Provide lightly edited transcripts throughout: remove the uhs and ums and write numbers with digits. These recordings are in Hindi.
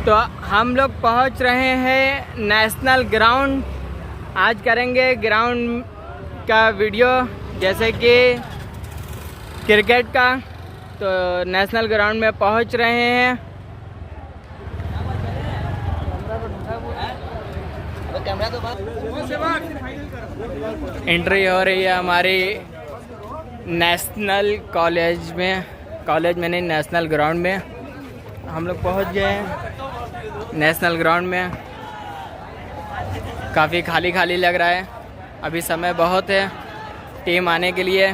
तो हम लोग पहुंच रहे हैं नेशनल ग्राउंड। आज करेंगे ग्राउंड का वीडियो जैसे कि क्रिकेट का। तो नेशनल ग्राउंड में पहुंच रहे हैं। एंट्री हो रही है हमारी नेशनल कॉलेज में, नहीं नेशनल ग्राउंड में। हम लोग पहुंच गए हैं नेशनल ग्राउंड में। काफ़ी खाली लग रहा है, अभी समय बहुत है टीम आने के लिए।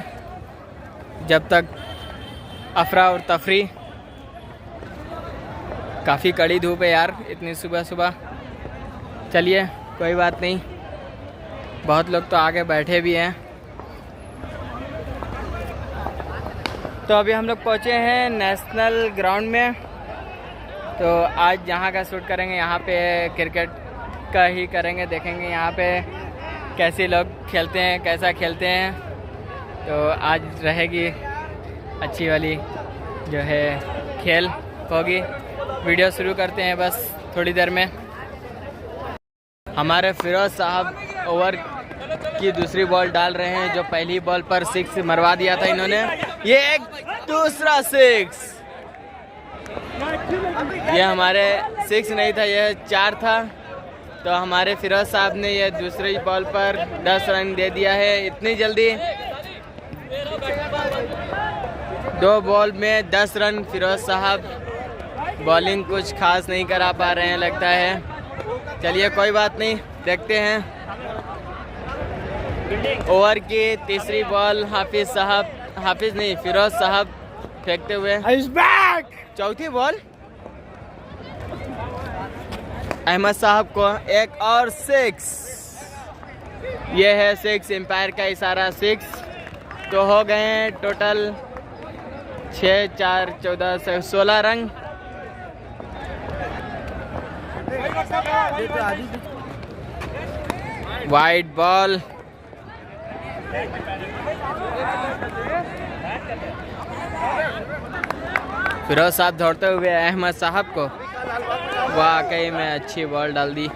जब तक अफरा और तफरी। काफ़ी कड़ी धूप है यार इतनी सुबह सुबह। चलिए कोई बात नहीं, बहुत लोग तो आगे बैठे भी हैं। तो अभी हम लोग पहुँचे हैं नेशनल ग्राउंड में। तो आज यहाँ का शूट करेंगे, यहाँ पे क्रिकेट का ही करेंगे, देखेंगे यहाँ पे कैसे लोग खेलते हैं, कैसा खेलते हैं। तो आज रहेगी अच्छी वाली जो है खेल होगी। वीडियो शुरू करते हैं बस थोड़ी देर में। हमारे फिरोज साहब ओवर की दूसरी बॉल डाल रहे हैं, जो पहली बॉल पर 6 मरवा दिया था इन्होंने। ये एक दूसरा 6, ये हमारे 6 नहीं था, यह 4 था। तो हमारे फिरोज साहब ने यह दूसरी बॉल पर 10 रन दे दिया है इतनी जल्दी। 2 बॉल में 10 रन। फिरोज साहब बॉलिंग कुछ खास नहीं करा पा रहे हैं लगता है। चलिए कोई बात नहीं, देखते हैं। ओवर की तीसरी बॉल हाफिज नहीं फिरोज साहब फेंकते हुए। चौथी बॉल अहमद साहब को एक और 6। ये है 6, एम्पायर का इशारा 6। तो हो गए हैं total 6, 4, 14, 16 run. Wide ball. Firoz साहब दौड़ते हुए अहमद साहब को वाकई में अच्छी बॉल डाल दी।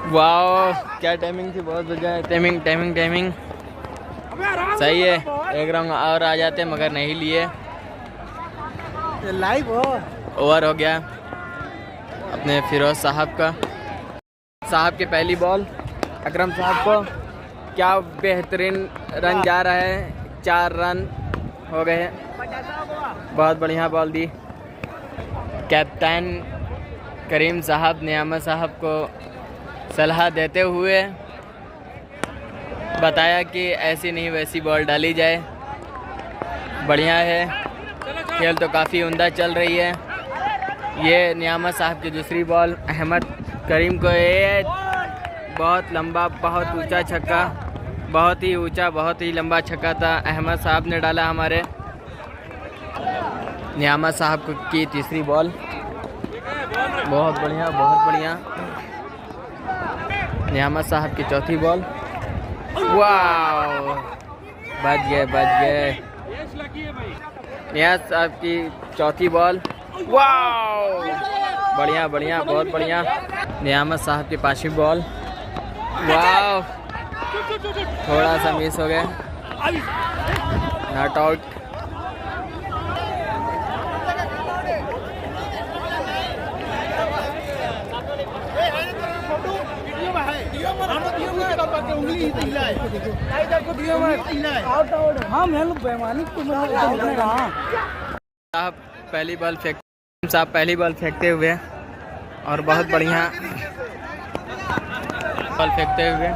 वाह क्या टाइमिंग थी, बहुत बढ़िया टाइमिंग सही है। एक रन और आ जाते मगर नहीं लिए। लाइव ओवर हो गया अपने फिरोज साहब की पहली बॉल। अकरम साहब को क्या बेहतरीन रन जा रहा है, 4 रन हो गए। बहुत बढ़िया बॉल दी। कैप्टन करीम साहब ने अहमद साहब को सलाह देते हुए बताया कि ऐसी नहीं वैसी बॉल डाली जाए। बढ़िया है, खेल तो काफ़ी उम्दा चल रही है। ये नियामत साहब की दूसरी बॉल। अहमद करीम को ये बहुत लंबा, बहुत ऊंचा छक्का, बहुत ही ऊंचा, बहुत ही लंबा छक्का था, अहमद साहब ने डाला हमारे। नियामत साहब की तीसरी बॉल। बहुत बढ़िया। नियामत साहब की चौथी बॉल। वाह बच गए। नियामत साहब की चौथी बॉल। वाह बढ़िया, बहुत बढ़िया। नियामत साहब की 5वीं बॉल। वाह थोड़ा सा मिस हो गया, नॉट आउट। साहब पहली बॉल फेंकते हुए और बहुत बढ़िया बॉल फेंकते हुए।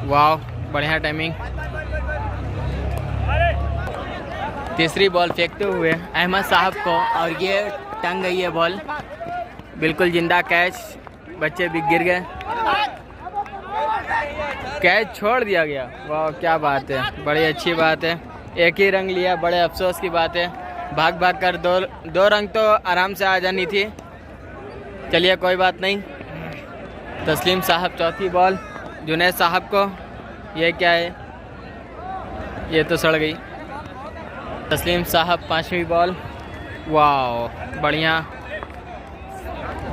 वाह बढ़िया टाइमिंग। तीसरी बॉल फेंकते हुए अहमद साहब को, और ये टंग गई है बॉल, बिल्कुल जिंदा कैच। बच्चे भी गिर गए, कैच छोड़ दिया गया। वाह क्या बात है, बड़ी अच्छी बात है। एक ही रंग लिया, बड़े अफसोस की बात है। भाग कर दो रंग तो आराम से आ जानी थी। चलिए कोई बात नहीं। तस्लीम साहब चौथी बॉल। जुनैद साहब को, ये क्या है, ये तो सड़ गई। तस्लीम साहब 5वीं बॉल। वाह, बढ़िया,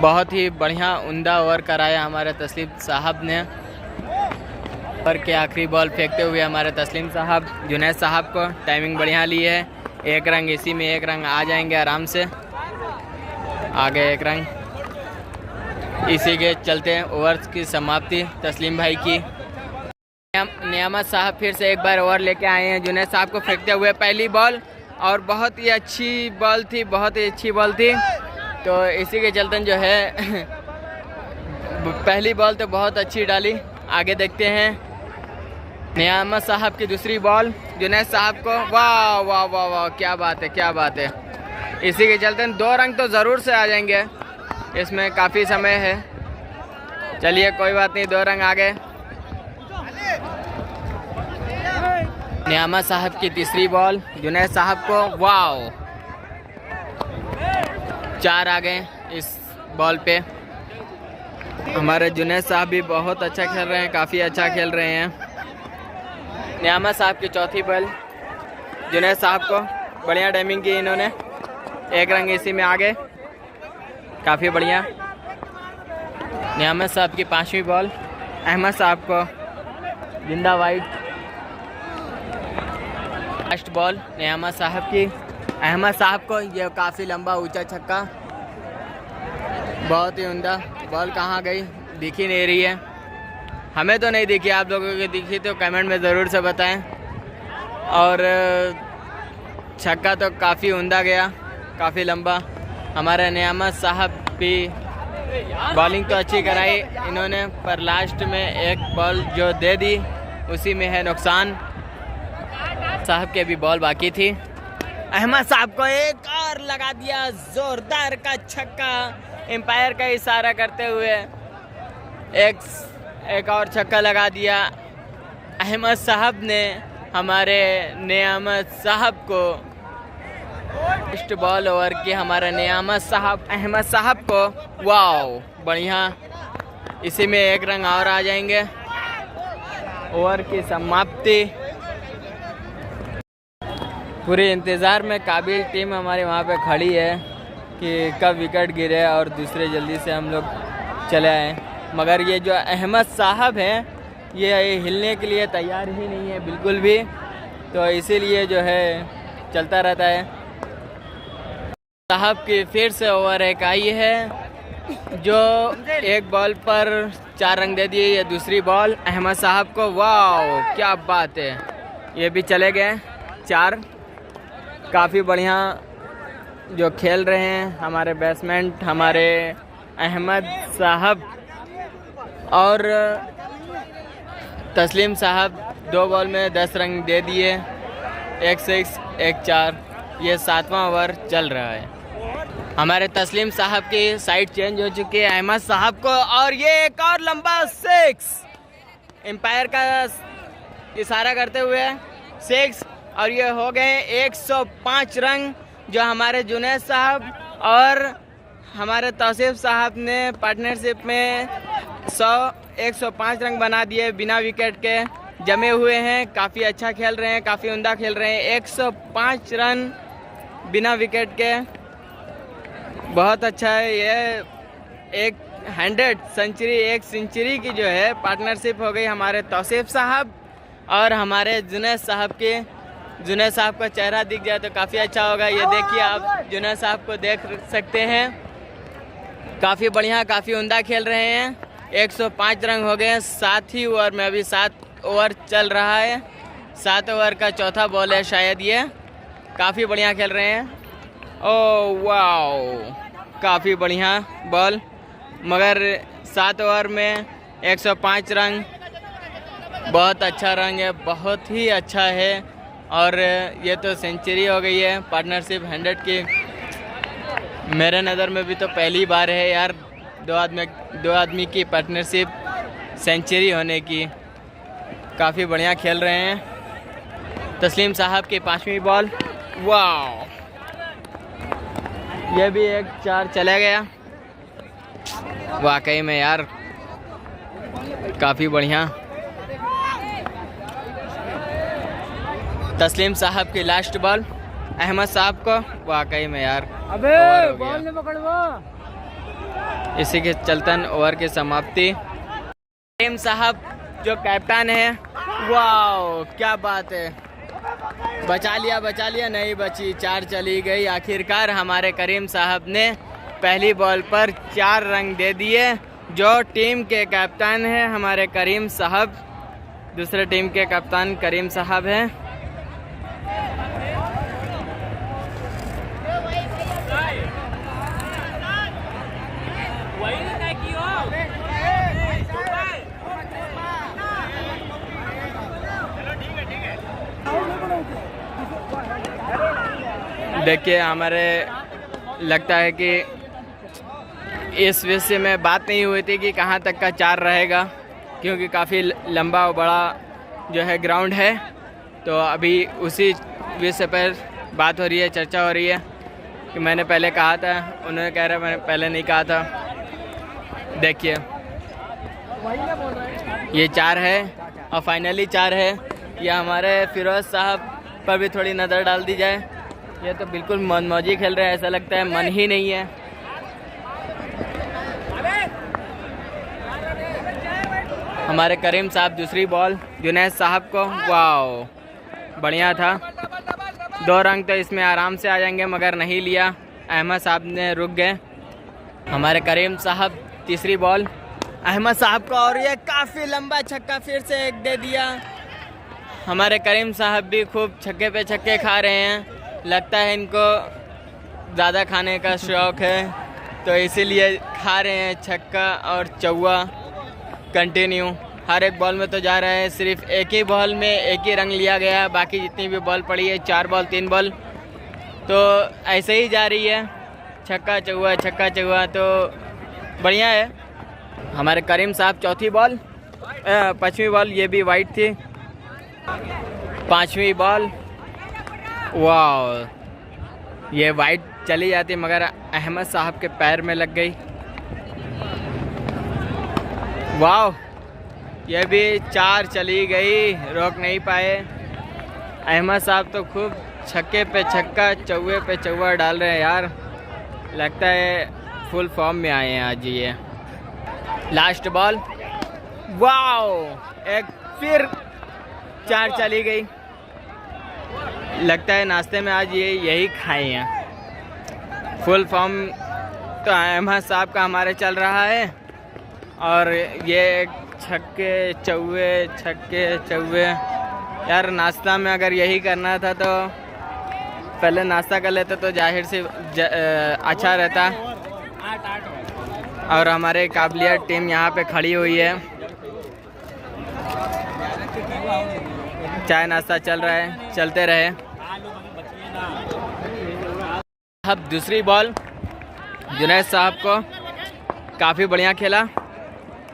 बहुत ही बढ़िया उम्दा ओवर कराया हमारे तस्लीम साहब ने। पर के आखिरी बॉल फेंकते हुए हमारे तस्लीम साहब जुनैद साहब को टाइमिंग बढ़िया ली है। एक रंग, इसी में एक रंग आ जाएंगे आराम से। आगे एक रंग, इसी के चलते ओवर की समाप्ति तस्लीम भाई की। नियामत साहब फिर से एक बार ओवर लेके आए हैं जुनैद साहब को फेंकते हुए। पहली बॉल और बहुत ही अच्छी बॉल थी, बहुत ही अच्छी बॉल थी। तो इसी के चलते जो है पहली बॉल तो बहुत अच्छी डाली। आगे देखते हैं नियामत साहब की दूसरी बॉल जुनैद साहब को। वाह वाह वाह वाह, क्या बात है, क्या बात है। इसी के चलते 2 रंग तो ज़रूर से आ जाएंगे, इसमें काफ़ी समय है। चलिए कोई बात नहीं, 2 रंग आ गए। नियामत साहब की तीसरी बॉल जुनैद साहब को। वाह, 4 आ गए इस बॉल पे। हमारे जुनैद साहब भी बहुत अच्छा खेल रहे हैं, काफ़ी अच्छा खेल रहे हैं। नियामत साहब की चौथी बॉल जुनैद साहब को बढ़िया टाइमिंग की इन्होंने। एक रंग इसी में आ गए, काफ़ी बढ़िया। नियामत साहब की 5वीं बॉल अहमद साहब को जिंदा वाइड। लास्ट बॉल नियामत साहब की, अहमद साहब को ये काफ़ी लंबा ऊंचा छक्का, बहुत ही उम्दा। बॉल कहाँ गई दिख ही नहीं रही है, हमें तो नहीं दिखी, आप लोगों को दिखी तो कमेंट में ज़रूर से बताएं। और छक्का तो काफ़ी उम्दा गया, काफ़ी लंबा। हमारे नियामत साहब भी बॉलिंग तो अच्छी कराई इन्होंने, पर लास्ट में एक बॉल जो दे दी उसी में है नुकसान। साहब के भी बॉल बाकी थी। अहमद साहब को एक और लगा दिया जोरदार का छक्का, एम्पायर का इशारा करते हुए एक और छक्का लगा दिया अहमद साहब ने हमारे नियामत साहब को। फर्स्ट बॉल ओवर की हमारे नियामत साहब अहमद साहब को। वाओ, बढ़िया, इसी में एक रंग और आ जाएंगे। ओवर की समाप्ति। पूरे इंतज़ार में काबिल टीम हमारी वहाँ पे खड़ी है कि कब विकेट गिरे और दूसरे जल्दी से हम लोग चले आए। मगर ये जो अहमद साहब हैं ये हिलने के लिए तैयार ही नहीं है बिल्कुल भी, तो इसीलिए जो है चलता रहता है। साहब की फिर से ओवर एक आई है जो एक बॉल पर 4 रंग दे दिए। ये दूसरी बॉल अहमद साहब को। वाह, क्या बात है, ये भी चले गए 4। काफ़ी बढ़िया जो खेल रहे हैं हमारे बैट्समैन, हमारे अहमद साहब और तस्लीम साहब। 2 बॉल में 10 रन दे दिए, 1 6 1 4। ये 7वां ओवर चल रहा है। हमारे तस्लीम साहब की साइड चेंज हो चुकी है अहमद साहब को, और ये एक और लंबा 6 एम्पायर का इशारा करते हुए 6, और ये हो गए 105 रन जो हमारे जुनैद साहब और हमारे तौसीफ साहब ने पार्टनरशिप में 105 रन बना दिए बिना विकेट के जमे हुए हैं। काफ़ी अच्छा खेल रहे हैं, काफ़ी उम्दा खेल रहे हैं। 105 रन बिना विकेट के, बहुत अच्छा है। ये 1 सेंचुरी की जो है पार्टनरशिप हो गई हमारे तौसीफ साहब और हमारे जुनैद साहब के। जुनैद साहब का चेहरा दिख जाए तो काफ़ी अच्छा होगा। ये देखिए, आप जुनैद साहब को देख सकते हैं, काफ़ी बढ़िया, काफ़ी उम्दा खेल रहे हैं। 105 रन हो गए 7 ही ओवर में, अभी 7 ओवर चल रहा है। 7 ओवर का चौथा बॉल है शायद ये। काफ़ी बढ़िया खेल रहे हैं। ओह वाओ, काफ़ी बढ़िया बॉल, मगर 7 ओवर में 105 रन बहुत अच्छा रन है, बहुत ही अच्छा है। और ये तो सेंचुरी हो गई है पार्टनरशिप 100 की। मेरे नज़र में भी तो पहली बार है यार, दो आदमी की पार्टनरशिप सेंचुरी होने की। काफ़ी बढ़िया खेल रहे हैं। तस्लीम साहब की 5वीं बॉल। वाह, ये भी 1-4 चला गया। वाकई में यार काफ़ी बढ़िया। तस्लीम साहब की लास्ट बॉल अहमद साहब को। वाकई में यार अबे बॉल ने पकड़वा। इसी के चलतन ओवर की समाप्ति। करीम साहब जो कैप्टन है, वाह क्या बात है, बचा लिया नहीं बची, 4 चली गई। आखिरकार हमारे करीम साहब ने पहली बॉल पर 4 रन दे दिए। जो टीम के कैप्टन हैं हमारे करीम साहब, दूसरे टीम के कप्तान करीम साहब हैं। देखिए हमारे लगता है कि इस विषय में बात नहीं हुई थी कि कहाँ तक का 4 रहेगा, क्योंकि काफ़ी लंबा और बड़ा जो है ग्राउंड है। तो अभी उसी विषय पर बात हो रही है, चर्चा हो रही है कि मैंने पहले कहा था, उन्होंने कह रहे मैंने पहले नहीं कहा था। देखिए ये 4 है और फाइनली 4 है। ये हमारे फिरोज साहब पर भी थोड़ी नज़र डाल दी जाए। ये तो बिल्कुल मनमौजी खेल रहे हैं, ऐसा लगता है मन ही नहीं है। हमारे करीम साहब दूसरी बॉल जुनैद साहब को, वाह बढ़िया था। 2 रन तो इसमें आराम से आ जाएंगे, मगर नहीं लिया, अहमद साहब ने रुक गए। हमारे करीम साहब तीसरी बॉल अहमद साहब को, और ये काफ़ी लंबा छक्का फिर से एक दे दिया। हमारे करीम साहब भी खूब छक्के पे छक्के खा रहे हैं, लगता है इनको ज़्यादा खाने का शौक़ है, तो इसीलिए खा रहे हैं छक्का और चौवा कंटिन्यू। हर एक बॉल में तो जा रहा है, सिर्फ एक ही बॉल में एक ही रंग लिया गया है, बाकी जितनी भी बॉल पड़ी है 4 बॉल 3 बॉल तो ऐसे ही जा रही है, छक्का चौवा, तो बढ़िया है। हमारे करीम साहब चौथी बॉल, 5वीं बॉल, ये भी वाइट थी, 5वीं बॉल, वाह ये वाइट चली जाती मगर अहमद साहब के पैर में लग गई। वाह ये भी 4 चली गई, रोक नहीं पाए। अहमद साहब तो खूब छक्के पे छक्का चौवे पे चौवा डाल रहे हैं यार, लगता है फुल फॉर्म में आए हैं आज ये। लास्ट बॉल, वाह एक फिर 4 चली गई, लगता है नाश्ते में आज ये यही खाए हैं। फुल फॉर्म तो अहमद साहब का हमारे चल रहा है, और ये छक्के चौवे यार, नाश्ता में अगर यही करना था तो पहले नाश्ता कर लेते तो जाहिर से अच्छा रहता। और हमारे काबिलियत टीम यहाँ पे खड़ी हुई है, चाय नाश्ता चल रहा है, चलते रहे। अब दूसरी बॉल जुनैद साहब को, काफ़ी बढ़िया खेला।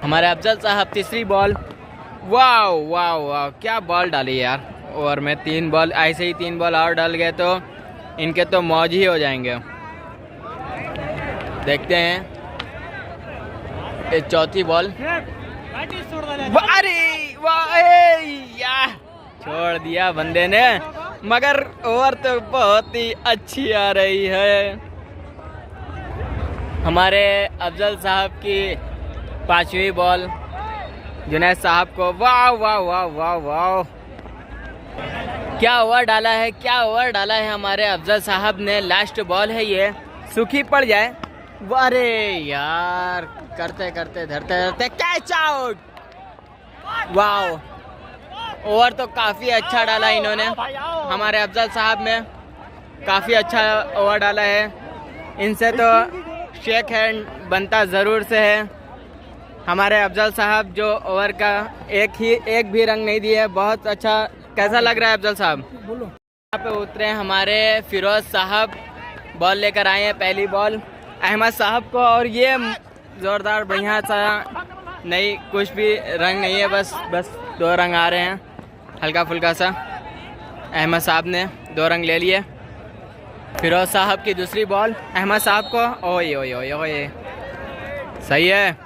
हमारे अफजल साहब तीसरी बॉल, वाह क्या बॉल डाली यार। ओवर में 3 बॉल, ऐसे ही 3 बॉल और डाल गए तो इनके तो मौज ही हो जाएंगे। देखते हैं ये चौथी बॉल, अरे वाह यार छोड़ दिया बंदे ने, मगर ओवर तो बहुत ही अच्छी आ रही है। हमारे अफजल साहब की 5वीं बॉल जुनैद साहब को, वाह क्या ओवर डाला है हमारे अफजल साहब ने। लास्ट बॉल है ये, सूखी पड़ जाए। अरे यार करते धरते कैच आउट। वाह ओवर तो काफ़ी अच्छा डाला इन्होंने, हमारे अफजल साहब में काफ़ी अच्छा ओवर डाला है। इनसे तो शेक हैंड बनता ज़रूर से है। हमारे अफजल साहब जो ओवर का एक भी रंग नहीं दिए, बहुत अच्छा। कैसा लग रहा है अफजल साहब? यहाँ पे उतरे हमारे फिरोज साहब, बॉल लेकर आए हैं। पहली बॉल अहमद साहब को, और ये ज़ोरदार बढ़िया सा, नहीं कुछ भी रंग नहीं है, बस 2 रंग आ रहे हैं हल्का फुल्का सा। अहमद साहब ने 2 रंग ले लिए। फिरोज साहब की दूसरी बॉल अहमद साहब को, ओए सही है।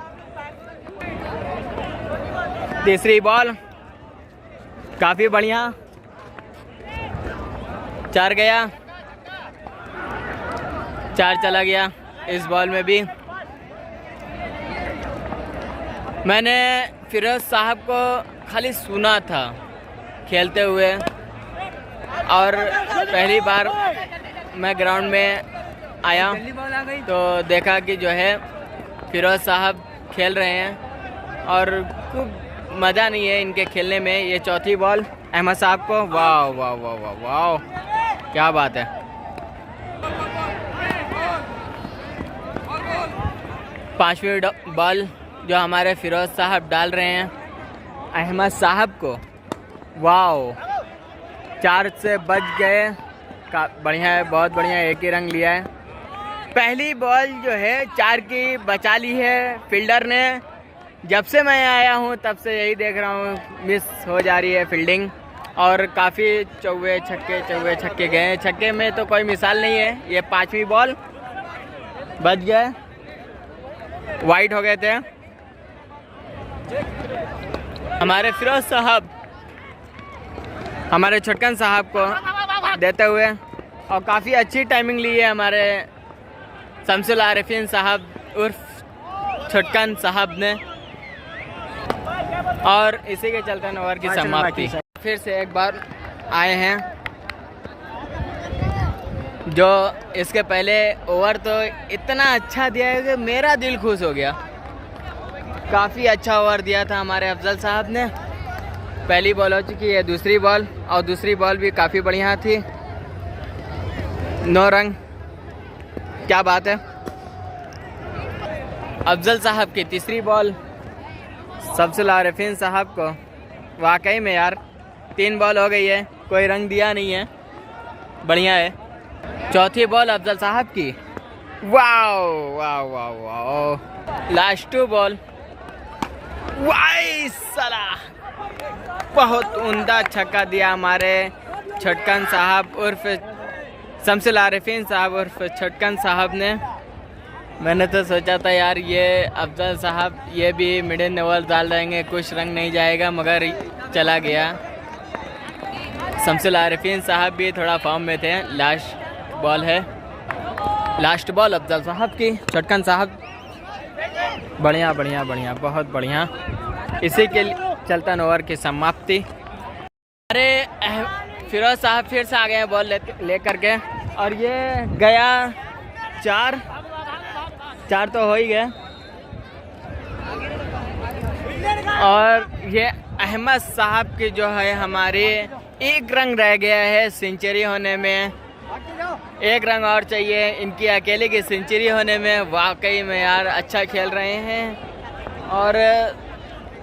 तीसरी बॉल काफ़ी बढ़िया, 4 गया। 4 चला गया इस बॉल में भी। मैंने फिरोज साहब को खाली सुना था खेलते हुए, और पहली बार मैं ग्राउंड में आया तो देखा कि जो है फिरोज साहब खेल रहे हैं और खूब मज़ा नहीं है इनके खेलने में। ये चौथी बॉल अहमद साहब को, वाह वाह वाह वाह वाह, क्या बात है। 5वीं बॉल जो हमारे फिरोज साहब डाल रहे हैं अहमद साहब को, वाह 4 से बच गए, बढ़िया है, बहुत बढ़िया, एक ही रंग लिया है। पहली बॉल जो है 4 की बचा ली है फील्डर ने। जब से मैं आया हूँ तब से यही देख रहा हूँ, मिस हो जा रही है फील्डिंग, और काफ़ी चौवे छक्के गए। छक्के में तो कोई मिसाल नहीं है। ये 5वीं बॉल बच गए, वाइट हो गए थे हमारे फिरोज साहब हमारे छोटकन साहब को देते हुए, और काफ़ी अच्छी टाइमिंग ली है हमारे शमसुल आरिफीन साहब उर्फ छोटकन साहब ने। और इसी के चलते ओवर की समाप्ति। फिर से एक बार आए हैं, जो इसके पहले ओवर तो इतना अच्छा दिया है कि मेरा दिल खुश हो गया। काफ़ी अच्छा ओवर दिया था हमारे अफजल साहब ने। पहली बॉल हो चुकी है, दूसरी बॉल, और दूसरी बॉल भी काफ़ी बढ़िया थी, 9 रन, क्या बात है। अफजल साहब की तीसरी बॉल शमसुल आरिफीन साहब को, वाकई में यार 3 बॉल हो गई है, कोई रंग दिया नहीं है, बढ़िया है। चौथी बॉल अफजल साहब की, वाह वाह वाह वाह। लास्ट 2 बॉल, वाह साला, बहुत उम्दा छक्का दिया हमारे छोटकन साहब उर्फ शमसुल आरिफीन साहब उर्फ छोटकन साहब ने। मैंने तो सोचा था यार ये अफजल साहब ये भी मिडिल ओवर डाल देंगे, कुछ रंग नहीं जाएगा, मगर चला गया। शमसुल आरिफीन साहब भी थोड़ा फॉर्म में थे। लास्ट बॉल है, लास्ट बॉल अफजल साहब की, छोटकन साहब बढ़िया बढ़िया बढ़िया, बहुत बढ़िया। इसी के चलता ओवर की समाप्ति। अरे फिरोज साहब फिर से आ गए हैं बॉल लेकर के, और ये गया 4 तो हो ही गए। और ये अहमद साहब की जो है हमारे 1 रंग रह गया है सेंचुरी होने में, 1 रंग और चाहिए इनकी अकेले की सेंचुरी होने में। वाकई में यार अच्छा खेल रहे हैं, और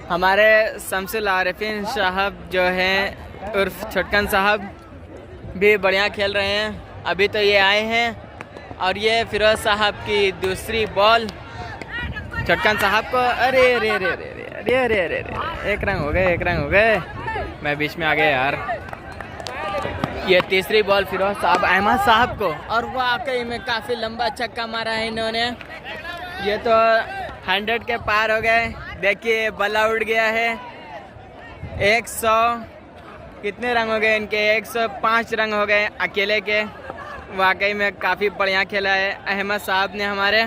हमारे शमसुल आरिफीन साहब जो हैं उर्फ छोटकन साहब भी बढ़िया खेल रहे हैं। अभी तो ये आए हैं, और ये फिरोज साहब की दूसरी बॉल छोटकन साहब को, अरे रे रे रे रे रे रे रे रे, 1 रंग हो गए, 1 रंग हो गए, मैं बीच में आ गया यार। ये तीसरी बॉल फिरोज साहब अहमद साहब को, और वाकई में काफ़ी लंबा छक्का मारा है इन्होंने। ये तो 100 के पार हो गए। देखिए बल्ला उड़ गया है। 100 कितने रंग हो गए इनके, 105 रंग हो गए अकेले के। वाकई में काफ़ी बढ़िया खेला है अहमद साहब ने हमारे।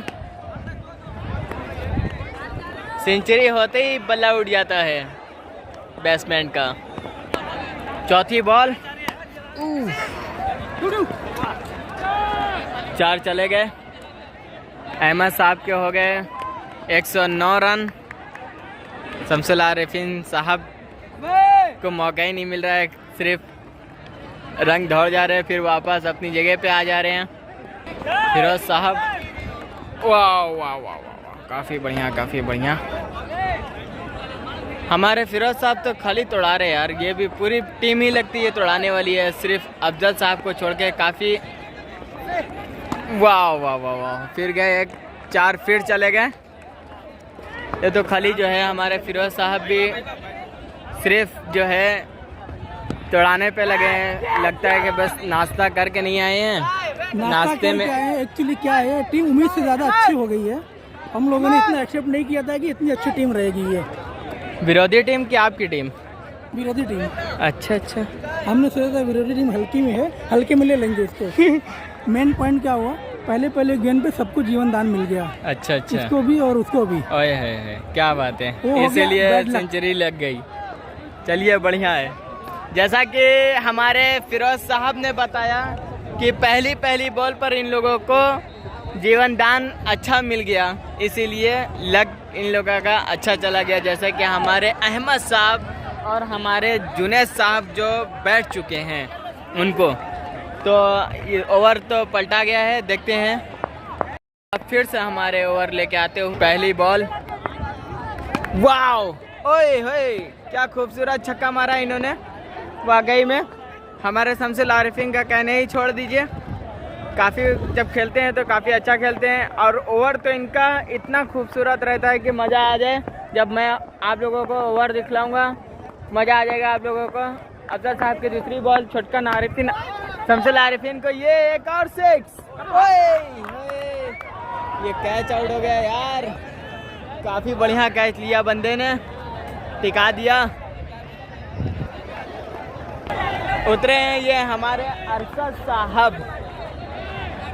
सेंचुरी होते ही बल्ला उड़ जाता है बैट्समैन का। चौथी बॉल, 4 चले गए। अहमद साहब के हो गए 109 रन। शमसुल आरिफीन साहब को मौका ही नहीं मिल रहा है, सिर्फ रंग दौड़ जा रहे हैं, फिर वापस अपनी जगह पे आ जा रहे हैं। फिरोज साहब, वाह वाह वाह वाह, काफ़ी बढ़िया, काफ़ी बढ़िया। हमारे फिरोज साहब तो खाली तोड़ा रहे यार, ये भी पूरी टीम ही लगती है तोड़ाने वाली है, सिर्फ अफजल साहब को छोड़ के। काफ़ी वाह वाह वाह वाह, फिर गए 4 फिर चले गए। ये तो खाली जो है हमारे फिरोज साहब भी सिर्फ जो है तोड़ाने पे लगे हैं। लगता है कि बस नाश्ता करके नहीं आए हैं, नाश्ते में एक्चुअली क्या है, टीम उम्मीद से ज़्यादा अच्छी हो गई है। हम लोगों ने इतना एक्सेप्ट नहीं किया था कि इतनी अच्छी टीम रहेगी ये। विरोधी टीम की आपकी टीम? विरोधी टीम। अच्छा हमने सोचा था विरोधी टीम हल्की में है, हल्के में ले लेंगे इसको। मेन पॉइंट क्या हुआ, पहले पहले गेंद पे सबको जीवन दान मिल गया, अच्छा अच्छा, इसको भी और उसको भी। ओए है क्या बात है, वो हो गया इसीलिए bad luck। सेंचुरी लग गई। चलिए बढ़िया है। जैसा कि हमारे फिरोज साहब ने बताया कि पहली पहली बॉल पर इन लोगों को जीवन दान अच्छा मिल गया, इसीलिए लग इन लोगों का अच्छा चला गया। जैसे कि हमारे अहमद साहब और हमारे जुनैद साहब जो बैठ चुके हैं उनको, तो ये ओवर तो पलटा गया है, देखते हैं। अब फिर से हमारे ओवर लेके आते हो। पहली बॉल, वाओ, ओए होए, क्या खूबसूरत छक्का मारा इन्होंने। वाकई में हमारे शमशुल आरिफिन का कहने ही छोड़ दीजिए, काफ़ी जब खेलते हैं तो काफ़ी अच्छा खेलते हैं, और ओवर तो इनका इतना खूबसूरत रहता है कि मज़ा आ जाए। जब मैं आप लोगों को ओवर दिखलाऊंगा मज़ा आ जाएगा आप लोगों को। अफजल साहब की दूसरी बॉल, छोटका आरिफिन, शमशुल आरिफिन को ये एक और 6। ये कैच आउट हो गया यार, काफ़ी बढ़िया कैच लिया बंदे ने, टिका दिया। उतरे हैं ये हमारे अरशद साहब,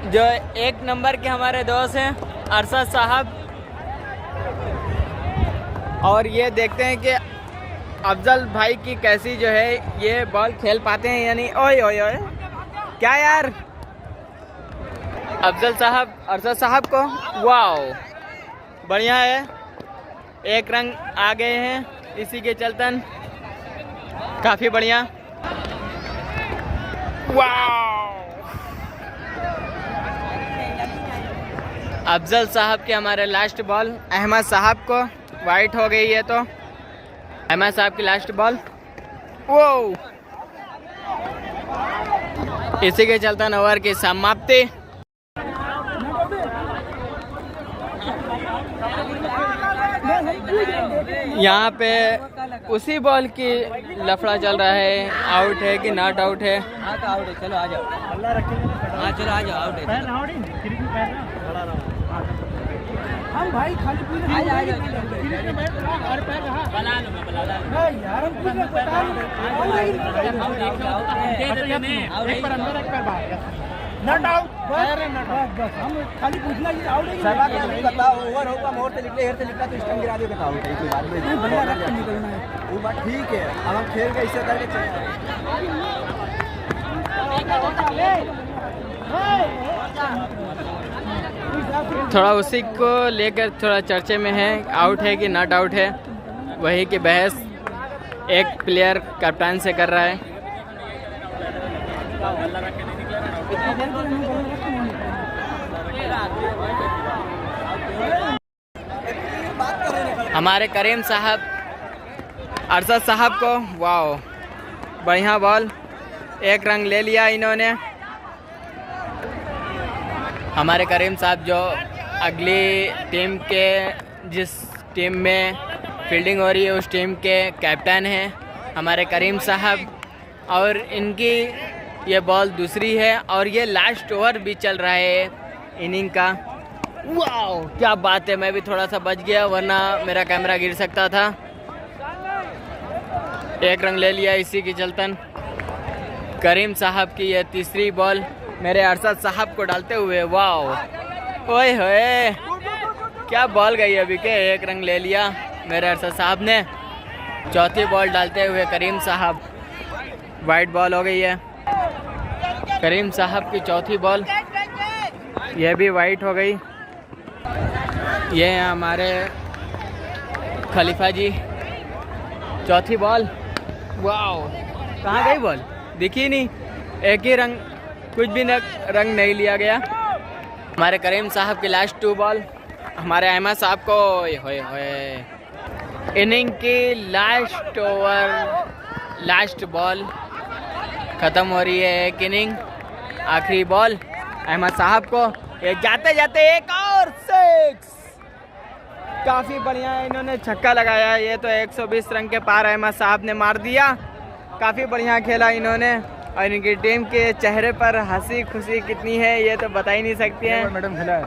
जो 1 नंबर के हमारे दोस्त हैं, अरशद साहब। और ये देखते हैं कि अफजल भाई की कैसी जो है ये बॉल खेल पाते हैं या नहीं। ओए ओए ओए, क्या यार, अफजल साहब अरशद साहब को, वाओ बढ़िया है, 1 रन आ गए हैं इसी के चलतन, काफ़ी बढ़िया। वाओ, अफजल साहब के हमारे लास्ट बॉल, अहमद साहब को वाइट हो गई है, तो अहमद साहब की लास्ट बॉल, वो इसी के चलतन ओवर की समाप्ति। यहाँ पे उसी बॉल की लफड़ा चल रहा है, आउट है कि नॉट आउट है। हाँ तो आउट है, चलो आ जाओ। हाँ चलो आ जाओ, आउट है। हम भाई खाली पीने आ जाओ, आ जाओ। यार हम पीने बता नॉट आउट, बस हम खाली पूछना कि आउट है कि बताओ, ओवर होगा, मोड़ से निकले, हेयर से निकला तो स्टंप गिरा दे, बताओ कोई बात नहीं। बढ़िया रख के निकलना है। वो बात ठीक है, अब हम खेल के इससे करके थोड़ा उसी को लेकर थोड़ा चर्चे में है, आउट है कि नॉट आउट है, वही की बहस एक प्लेयर कप्तान से कर रहा है। हमारे करीम साहब अरशद साहब को, वाओ बढ़िया बॉल, 1 रन ले लिया इन्होंने। हमारे करीम साहब जो अगली टीम के, जिस टीम में फील्डिंग हो रही है उस टीम के कैप्टन हैं हमारे करीम साहब, और इनकी ये बॉल दूसरी है और ये लास्ट ओवर भी चल रहा है इनिंग का। वाओ क्या बात है, मैं भी थोड़ा सा बच गया वरना मेरा कैमरा गिर सकता था। 1 रन ले लिया इसी की चलतन। करीम साहब की ये तीसरी बॉल मेरे अरशद साहब को डालते हुए, वाओ ओए होए क्या बॉल गई अभी के, 1 रन ले लिया मेरे अरशद साहब ने। चौथी बॉल डालते हुए करीम साहब, वाइट बॉल हो गई है करीम साहब की चौथी बॉल, यह भी वाइट हो गई। ये हैं हमारे खलीफा जी, चौथी बॉल, वाओ कहाँ गई बॉल, दिखी नहीं, एक ही रंग, कुछ भी रंग नहीं लिया गया। हमारे करीम साहब की लास्ट 2 बॉल, हमारे अहमद साहब को होए इनिंग की लास्ट ओवर, लास्ट बॉल ख़त्म हो रही है एक इनिंग, आखिरी बॉल अहमद साहब को, ये जाते जाते एक और 6, काफ़ी बढ़िया इन्होंने छक्का लगाया। ये तो 120 रन के पार अहमद साहब ने मार दिया, काफ़ी बढ़िया खेला इन्होंने, और इनकी टीम के चेहरे पर हंसी खुशी कितनी है ये तो बता ही नहीं सकती हैं। मैडम खिला है,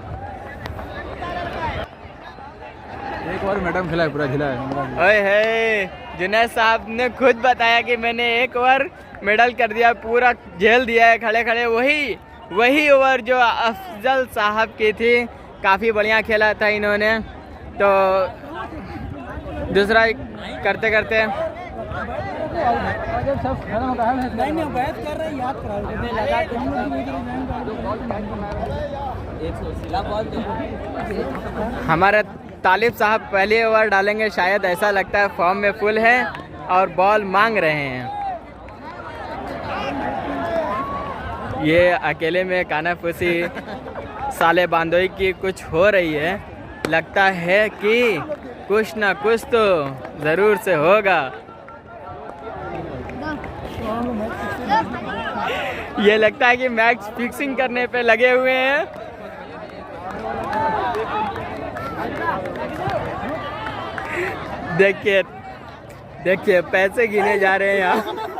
एक और मैडम खिला है, पूरा खिला है। ओए है, जुनैद साहब ने खुद बताया कि मैंने 1 ओवर मेडल कर दिया, पूरा झेल दिया है खड़े खड़े, वही वही ओवर जो अफजल साहब की थी। काफ़ी बढ़िया खेला था इन्होंने। तो दूसरा करते करते नहीं बैठ कर रहे याद करा हमारे तालिब साहब पहले ओवर डालेंगे शायद, ऐसा लगता है फॉर्म में फुल है और बॉल मांग रहे हैं। ये अकेले में कानाफूसी साले बांधोई की कुछ हो रही है। लगता है कि कुछ ना कुछ तो ज़रूर से होगा। ये लगता है कि मैच फिक्सिंग करने पे लगे हुए हैं। देखिए देखिए पैसे गिने जा रहे हैं यहाँ।